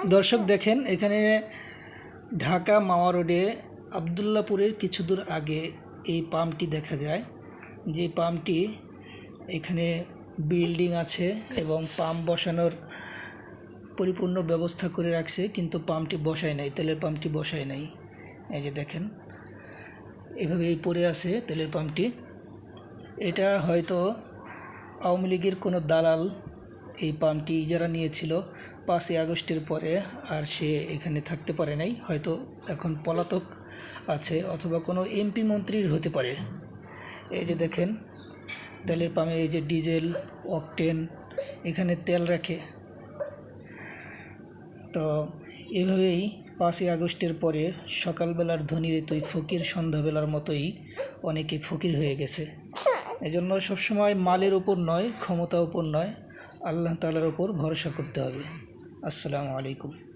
দর্শক দেখেন, এখানে ঢাকা মাওয়া রোডে আবদুল্লাপুরের কিছু দূর আগে এই পাম্পটি দেখা যায়। যে পাম্পটি এখানে বিল্ডিং আছে এবং পাম্প বসানোর পরিপূর্ণ ব্যবস্থা করে রাখছে, কিন্তু পাম্পটি বসায় নাই, তেলের পাম্পটি বসায় নাই। এই যে দেখেন, এভাবেই পড়ে আছে তেলের পাম্পটি। এটা হয়তো আওয়ামী লীগের কোনো দালাল এই পাম্পটি ইজারা নিয়েছিল 5ই আগস্টের পরে, আর সে এখানে থাকতে পারে নাই, হয়তো এখন পলাতক আছে, অথবা কোনো এমপি মন্ত্রীর হতে পারে। এই যে দেখেন তেলের পাম্পে এই যে ডিজেল, অকটেন এখানে তেল রাখে। তো এভাবেই 5ই আগস্টের পরে সকালবেলার ধনীর তুই ফকির, সন্ধ্যাবেলার মতোই অনেকে ফকির হয়ে গেছে। এজন্য সবসময় মালের উপর নয়, ক্ষমতার উপর নয়, আল্লাহ তাআলার উপর ভরসা করতে হবে। আসসালামু আলাইকুম।